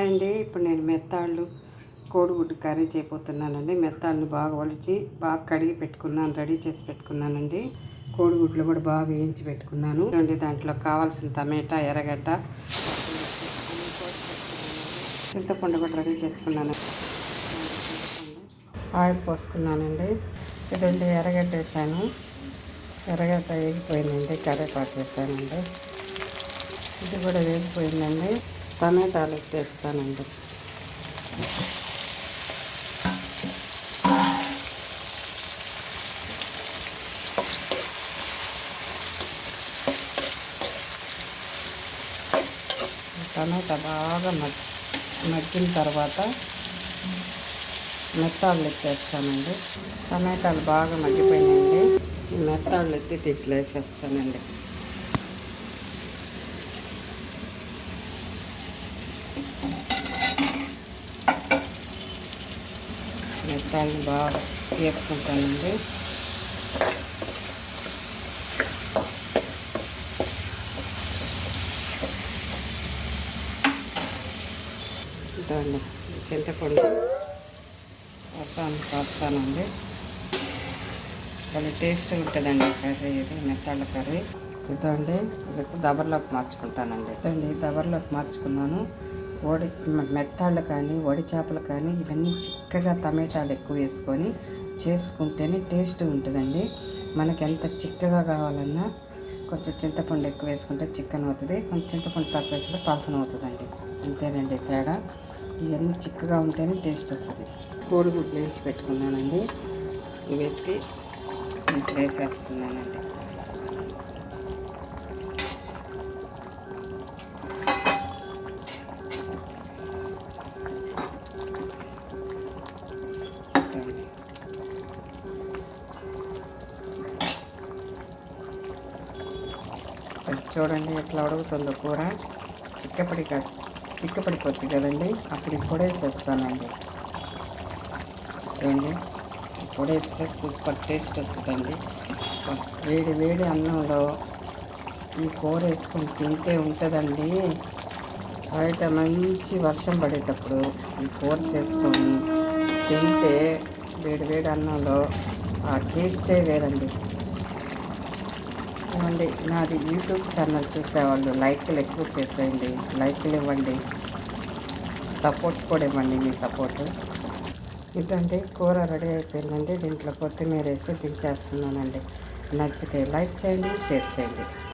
అండి ఇప్పుడు నేను మెత్తాళ్ళు కోడిగుడ్డు కర్రీ చేయబోతున్నానండి. మెత్తాళ్ళని బాగా ఒలిచి బాగా కడిగి పెట్టుకున్నాను, రెడీ చేసి పెట్టుకున్నానండి. కోడిగుడ్లు కూడా బాగా వేయించి పెట్టుకున్నాను అండి. దాంట్లో కావాల్సిన టమాటా, ఎర్రగడ్డ, చింతపండు కూడా రెడీ చేసుకున్నాను. ఆయిల్ పోసుకున్నానండి. ఇదండి ఎర్రగడ్డ వేసాను. ఎర్రగడ్డ వేగిపోయిందండి. కరివేపాకు వేసానండి. ఇది కూడా వేగిపోయిందండి. టమాటాలు వేస్తానండి. టమాటా బాగా మగ్గిన తర్వాత మెత్తాళ్ళు ఎత్తేస్తానండి. టమాటాలు బాగా మగ్గిపోయినాయండి. మెత్తాళ్ళు ఎత్తి తిట్లు వేసేస్తానండి. మెత్తాలను బాగా వేపుకుంటానండి. ఇదండి చింతపండు రసాన్ని పోస్తానండి. చాలా టేస్ట్గా ఉంటుందండి కర్రీ. ఇది మెత్తాళ్ళ కర్రీ. ఇదండి ఇది దబర్లోకి మార్చుకుంటానండి. ఇదండి దబర్లోకి మార్చుకున్నాను. మెత్తాళ్ళు కానీ వడి చేపలు కానీ ఇవన్నీ చిక్కగా టమాటాలు ఎక్కువ వేసుకొని చేసుకుంటేనే టేస్ట్ ఉంటుందండి. మనకి ఎంత చిక్కగా కావాలన్నా కొంచెం చింతపండు ఎక్కువ వేసుకుంటే చికెన్ అవుతుంది, కొంచెం చింతపండు తక్కువ వేసుకుంటే పలసన అవుతుందండి. అంతేనండి తేడా. ఇవన్నీ చిక్కగా ఉంటేనే టేస్ట్ వస్తుంది. కోడిగుడ్లు వేయించి పెట్టుకున్నానండి. ఇవి ఎత్తి ఇంట్లో వేసేస్తున్నానండి. చూడండి ఎట్లా ఉడుకుతుందో కూర. చిక్కపడిపోతుంది కదండి. అప్పుడు పొడేసేస్తానండి. చూడండి పొడేస్తే సూపర్ టేస్ట్ వస్తుందండి. వేడి వేడి అన్నంలో ఈ కూర వేసుకొని తింటే ఉంటుందండి. బయట మంచి వర్షం పడేటప్పుడు ఈ కూర చేసుకొని తింటే వేడి వేడి అన్నంలో ఆ టేస్టే వేరండి. ఇవ్వండి నాది యూట్యూబ్ ఛానల్ చూసేవాళ్ళు లైక్లు ఎక్కువ చేసేయండి. లైక్లు ఇవ్వండి, సపోర్ట్ కూడా ఇవ్వండి. మీ సపోర్టు ఇదండి. కూర రెడీ అయిపోయిందండి. దీంట్లో కొత్తిమీర వేసి దించేస్తున్నానండి. నచ్చితే లైక్ చేయండి, షేర్ చేయండి.